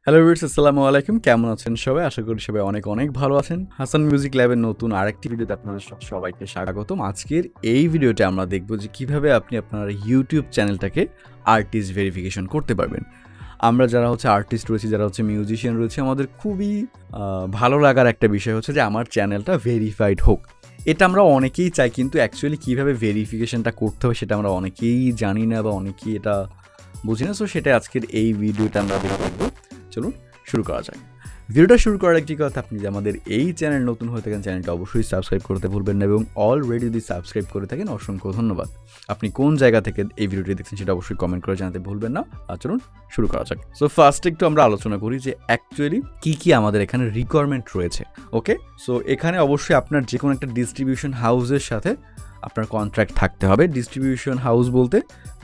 Hello viewers, আসসালামু আলাইকুম। কেমন আছেন সবাই? আশা করি সবাই অনেক অনেক ভালো আছেন। হাসান মিউজিক ল্যাবের নতুন আরেকটি ভিডিওতে আপনাদের সবাইকে স্বাগতম। আজকের এই ভিডিওতে আমরা দেখব যে কিভাবে আপনি আপনার ইউটিউব চ্যানেলটাকে আর্টিস্ট ভেরিফিকেশন করতে পারবেন। আমরা যারা আর্টিস্ট রয়েছি, যারা মিউজিশিয়ান রয়েছে, আমাদের খুবই ভালো লাগার একটা বিষয় হচ্ছে যে আমার চ্যানেলটা ভেরিফাইড হোক। এটা আমরা অনেকেই চাই, কিন্তু অ্যাকচুয়ালি কীভাবে ভেরিফিকেশনটা করতে হবে সেটা আমরা অনেকেই জানি না বা অনেকেই এটা বুঝি না। সো সেটা আজকের এই ভিডিওটা আমরা দেখব। চলুন শুরু করা যাক। ভিডিওটা শুরু করার একটি কথা, আপনি যদি আমাদের এই চ্যানেল নতুন হয়ে থাকেন, চ্যানেলটা অবশ্যই সাবস্ক্রাইব করতে ভুলবেন না, এবং অলরেডি যদি সাবস্ক্রাইব করে থাকেন অসংখ্য ধন্যবাদ। আপনি কোন জায়গা থেকে এই ভিডিওটি দেখছেন সেটা অবশ্যই কমেন্ট করে জানাতে ভুলবেন না। আর চলুন শুরু করা যাক। সো ফার্স্ট একটু আমরা আলোচনা করি যে অ্যাকচুয়ালি কী আমাদের এখানে রিকোয়ারমেন্ট রয়েছে। ওকে, সো এখানে অবশ্যই আপনার যে কোনো একটা ডিস্ট্রিবিউশন হাউসের সাথে আপনার কন্ট্রাক্ট থাকতে হবে। ডিস্ট্রিবিউশন হাউস বলতে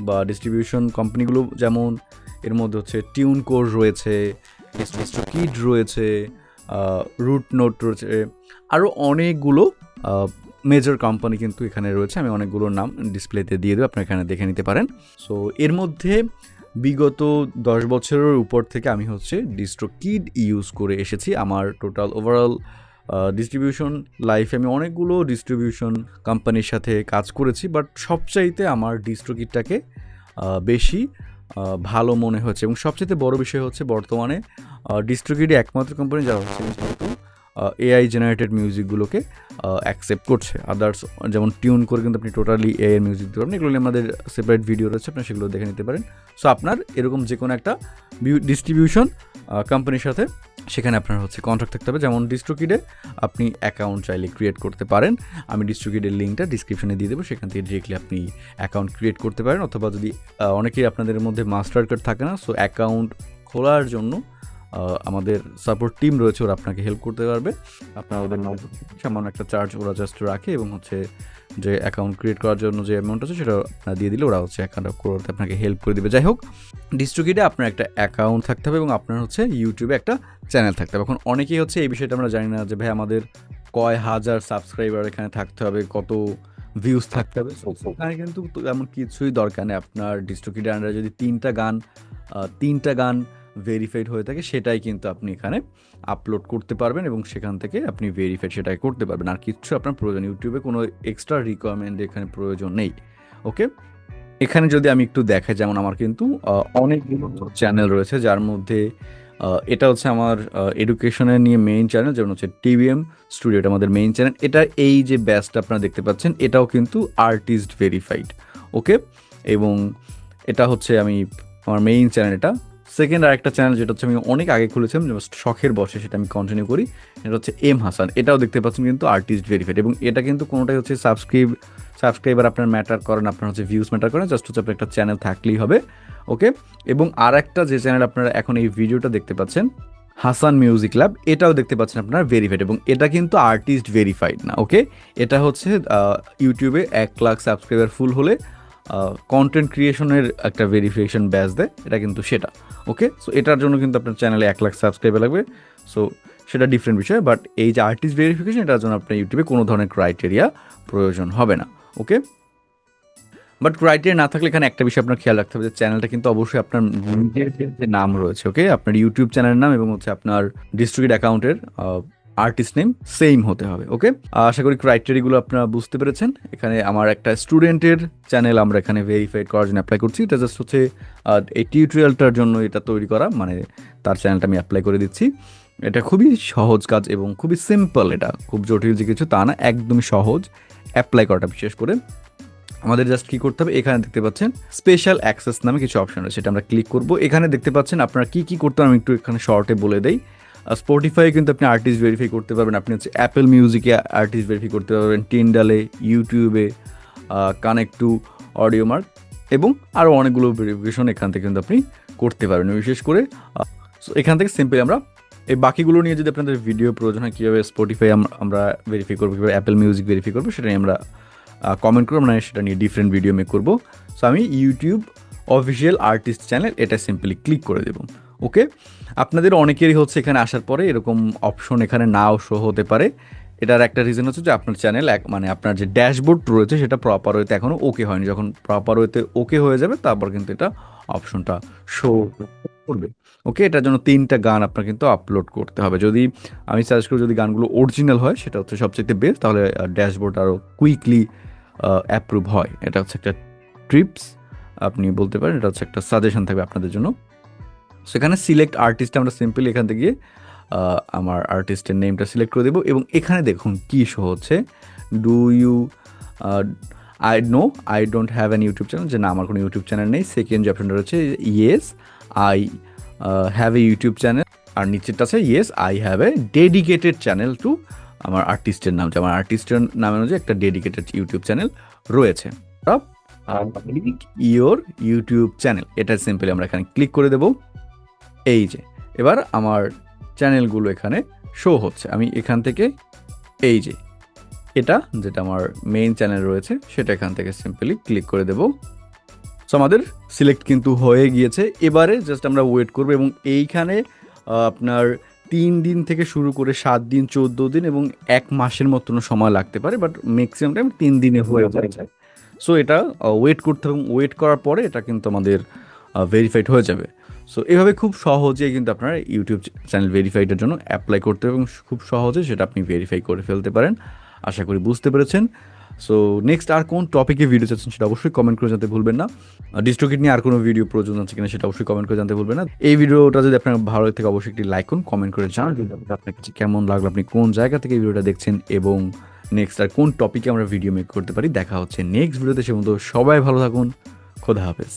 বা ডিস্ট্রিবিউশন কোম্পানিগুলো যেমন এর মধ্যে টিউনকোর রয়েছে, ডিস্ট্রোকিড রয়েছে, রুট নোট রয়েছে, আরও অনেকগুলো মেজর কোম্পানি কিন্তু এখানে রয়েছে। আমি অনেকগুলোর নাম ডিসপ্লেতে দিয়ে দেবো, আপনারা এখানে দেখে নিতে পারেন। সো এর মধ্যে বিগত 10 বছরের উপর থেকে আমি ডিস্ট্রোকিড ইউজ করে এসেছি। আমার টোটাল ওভারঅল ডিস্ট্রিবিউশন লাইফে আমি অনেকগুলো ডিস্ট্রিবিউশন কোম্পানির সাথে কাজ করেছি, বাট সবচাইতে আমার ডিস্ট্রোকিডটাকে বেশি ভালো মনে হচ্ছে। এবং সবচেয়ে বড় বিষয় হচ্ছে বর্তমানে ডিস্ট্রোকিডই একমাত্র কোম্পানি যারা কিন্তু এআই জেনারেটেড মিউজিকগুলোকে অ্যাকসেপ্ট করছে। আদার্স যেমন টিউন করে কিন্তু আপনি টোটালি এআই মিউজিক দিতে পারেন। এগুলো নিয়ে আমাদের সেপারেট ভিডিও রয়েছে, আপনার সেগুলো দেখে নিতে পারেন। সো আপনার এরকম যে কোনো একটা ডিস্ট্রিবিউশন কোম্পানির সাথে সেখানে আপনার কন্ট্রাক্ট থাকতে হবে। যেমন ডিস্ট্রোকিডে আপনি অ্যাকাউন্ট চাইলে ক্রিয়েট করতে পারেন। আমি ডিস্ট্রোকিডের লিঙ্কটা ডিসক্রিপশনে দিয়ে দেবো, সেখান থেকে ডিরেক্টলি আপনি অ্যাকাউন্ট ক্রিয়েট করতে পারেন। অথবা যদি অনেকেই আপনাদের মধ্যে মাস্টার কার্ড থাকে না, সো অ্যাকাউন্ট খোলার জন্য আমাদের সাপোর্ট টিম রয়েছে, ওরা আপনাকে হেল্প করতে পারবে। আপনার ওদের সামান্য একটা চার্জ ওরা জাস্ট রাখে, এবং যে অ্যাকাউন্ট ক্রিয়েট করার জন্য যে অ্যামাউন্ট আছে সেটা আপনারা দিয়ে দিলে ওরা অ্যাকাউন্ট করতে আপনাকে হেল্প করে দেবে। যাই হোক, ডিস্ট্রোকিডে আপনার একটা অ্যাকাউন্ট থাকতে হবে এবং আপনার ইউটিউবে একটা চ্যানেল থাকতে হবে। এখন অনেকেই এই বিষয়টা আমরা জানি না যে ভাই আমাদের কয় হাজার সাবস্ক্রাইবার এখানে থাকতে হবে, কত ভিউজ থাকতে হবে। এখানে কিন্তু এমন কিছুই দরকার নেই। আপনার ডিস্ট্রোকিডের আন্ডারে যদি তিনটা গান ভেরিফাইড হয়ে থাকে, সেটাই কিন্তু আপনি এখানে আপলোড করতে পারবেন এবং সেখান থেকে আপনি ভেরিফাইড সেটাই করতে পারবেন। আর কিছু আপনার প্রয়োজন, ইউটিউবে কোনো এক্সট্রা রিকোয়ারমেন্ট এখানে প্রয়োজন নেই। ওকে, এখানে যদি আমি একটু দেখাই, যেমন আমার কিন্তু অনেকগুলো চ্যানেল রয়েছে, যার মধ্যে এটা আমার এডুকেশনের নিয়ে মেইন চ্যানেল, যেমন টিভিএম স্টুডিও, এটা আমাদের মেইন চ্যানেল। এটা এই যে ব্যাচটা আপনারা দেখতে পাচ্ছেন, এটাও কিন্তু আর্টিস্ট ভেরিফাইড। ওকে, এবং এটা আমি আমার মেইন চ্যানেল। এটা সেকেন্ড আরেকটা চ্যানেল যেটা আমি অনেক আগে খুলেছিলাম, শখের বসে, সেটা আমি কন্টিনিউ করি। এটা এম হাসান, এটাও দেখতে পাচ্ছেন কিন্তু আর্টিস্ট ভেরিফাইড। এবং এটা কিন্তু কোনোটাই সাবস্ক্রাইবার আপনার ম্যাটার করেন, আপনার ভিউজ ম্যাটার করেন, জাস্ট আপনার একটা চ্যানেল থাকলেই হবে। ওকে, এবং আর একটা যে চ্যানেল আপনারা এখন এই ভিডিওটা দেখতে পাচ্ছেন, হাসান মিউজিক ল্যাব, এটাও দেখতে পাচ্ছেন আপনার ভেরিফাইড, এবং এটা কিন্তু আর্টিস্ট ভেরিফাইড না। ওকে, এটা ইউটিউবে 1 লাখ সাবস্ক্রাইবার ফুল হলে কন্টেন্ট ক্রিয়েশনের একটা ভেরিফিকেশন ব্যাচ দেয়, এটা কিন্তু সেটা। ওকে, সো এটার জন্য কিন্তু আপনার চ্যানেলে 1 লাখ সাবস্ক্রাইবার লাগবে। সো সেটা ডিফারেন্ট বিষয়, বাট এই যে আর্টিস্ট ভেরিফিকেশন, এটার জন্য আপনার ইউটিউবে কোনো ধরনের ক্রাইটেরিয়া প্রয়োজন হবে না। ওকে, বাট ক্রাইটেরিয়া না থাকলে এখানে একটা বিষয় আপনার খেয়াল রাখতে হবে যে চ্যানেলটা কিন্তু অবশ্যই আপনার নিজের যে নাম রয়েছে, ওকে, আপনার ইউটিউব চ্যানেলের নাম এবং আপনার ডিস্ট্রিক্ট অ্যাকাউন্টের আর্টিস্ট নেম সেম হতে হবে। ওকে, আশা করি ক্রাইটেরিয়াগুলো আপনারা বুঝতে পেরেছেন। এখানে আমার একটা স্টুডেন্টের চ্যানেল আমরা এখানে ভেরিফাইড করার জন্য অ্যাপ্লাই করছি। এটা জাস্ট এই টিউটোরিয়ালটার জন্য এটা তৈরি করা, মানে তার চ্যানেলটা আমি অ্যাপ্লাই করে দিচ্ছি। এটা খুবই সহজ কাজ এবং খুবই সিম্পল, এটা খুব জটিল যে কিছু তা না, একদমই সহজ অ্যাপ্লাই করাটা। বিশেষ করে আমাদের জাস্ট কী করতে হবে, এখানে দেখতে পাচ্ছেন স্পেশাল অ্যাক্সেস নামে কিছু অপশন রয়েছে, সেটা আমরা ক্লিক করব। এখানে দেখতে পাচ্ছেন আপনারা কী করতে হবে, আমি একটু এখানে শর্টে বলে দেই। স্পটিফাই কিন্তু আপনি আর্টিস্ট ভেরিফাই করতে পারবেন, আপনি অ্যাপেল মিউজিকে আর্টিস্ট ভেরিফাই করতে পারবেন, টিন্ডালে, ইউটিউবে, কানেক্ট টু অডিও মার্ক, এবং আরও অনেকগুলো ভেরিফিকেশন এখান থেকে কিন্তু আপনি করতে পারবেন। বিশেষ করে এখান থেকে সিম্পলি আমরা এই বাকিগুলো নিয়ে যদি আপনাদের ভিডিও প্রয়োজন হয়, কীভাবে স্পটিফাই আমরা ভেরিফাই করবো, কীভাবে অ্যাপেল মিউজিক ভেরিফাই করবো, সেটা নিয়ে আমরা কমেন্ট করবো, মানে সেটা নিয়ে ডিফারেন্ট ভিডিও মেক করবো। সো আমি ইউটিউব অফিসিয়াল আর্টিস্ট চ্যানেল, এটা সিম্পলি ক্লিক করে দেবো। ওকে, আপনাদের অনেকেরই এখানে আসার পরে এরকম অপশন এখানে নাও শো হতে পারে, এটার একটা রিজন হচ্ছে যে আপনার চ্যানেল মানে আপনার যে ড্যাশবোর্ড রয়েছে সেটা প্রপার ওয়েতে এখনও ওকে হয়নি। যখন প্রপার ওয়েতে ওকে হয়ে যাবে তারপর কিন্তু এটা অপশনটা শো করবে। ওকে, এটার জন্য 3টা গান আপনার কিন্তু আপলোড করতে হবে। যদি আমি সাজেস্ট করি যদি গানগুলো অরিজিনাল হয় সেটা হচ্ছে সবচেয়ে বেস্ট, তাহলে ড্যাশবোর্ড আরও কুইকলি অ্যাপ্রুভ হয়। এটা হচ্ছে একটা ট্রিপস আপনি বলতে পারেন, এটা হচ্ছে একটা সাজেশন থাকবে আপনাদের জন্য। সেখানে সিলেক্ট আর্টিস্ট আমরা সিম্পলি এখান থেকে গিয়ে আমার আর্টিস্টের নেমটা সিলেক্ট করে দেবো এবং এখানে দেখুন কী শো হচ্ছে, do you I don't have an YouTube channel, যে না আমার কোনো ইউটিউব চ্যানেল নেই। সেকেন্ড যে অপশনটা রয়েছে yes I have a YouTube channel, আর নিচেরটা আছে yes I have a dedicated channel to আমার আর্টিস্টের নাম, যে আমার আর্টিস্টের নামের অনুযায়ী একটা ডেডিকেটেড ইউটিউব চ্যানেল রয়েছে। ইয়োর ইউটিউব চ্যানেল, এটা সিম্পলি আমরা এখানে ক্লিক করে দেবো। এই যে এবার আমার চ্যানেলগুলো এখানে শো হচ্ছে। আমি এখান থেকে এই যে এটা যেটা আমার মেইন চ্যানেল রয়েছে সেটা এখান থেকে সিম্পলি ক্লিক করে দেব। সো আমাদের সিলেক্ট কিন্তু হয়ে গিয়েছে। এবারে জাস্ট আমরা ওয়েট করবো এবং এইখানে আপনার 3 দিন থেকে শুরু করে 7 দিন, 14 দিন এবং 1 মাসের মতন সময় লাগতে পারে, বাট ম্যাক্সিমাম টাইম 3 দিনে হয়ে যায়। সো এটা ওয়েট করতে হবে এবং ওয়েট করার পরে এটা কিন্তু আমাদের ভেরিফাইড হয়ে যাবে। সো এভাবে খুব সহজেই কিন্তু আপনার ইউটিউব চ্যানেল ভেরিফাইডের জন্য অ্যাপ্লাই করতে হবে এবং খুব সহজে সেটা আপনি ভেরিফাই করে ফেলতে পারেন। আশা করি বুঝতে পেরেছেন। সো নেক্সট আর কোন টপিকে ভিডিও চাচ্ছেন সেটা অবশ্যই কমেন্ট করে জানতে ভুলবেন না। ডিস্ট্রোকিট নিয়ে আর কোনো ভিডিও প্রয়োজন আছে কিনা সেটা অবশ্যই কমেন্ট করে জানতে ভুলবেন না। এই ভিডিওটা যদি আপনার ভালো লাগে থাকে অবশ্যই একটি লাইক করুন, কমেন্ট করে জানান আপনার কাছে কেমন লাগলো, আপনি কোন জায়গা থেকে এই ভিডিওটা দেখছেন এবং নেক্সট আর কোন টপিকে আমরা ভিডিও মেক করতে পারি। দেখা হচ্ছে নেক্সট ভিডিওতে, সে মতো সবাই ভালো থাকুন। খোদা হাফেজ।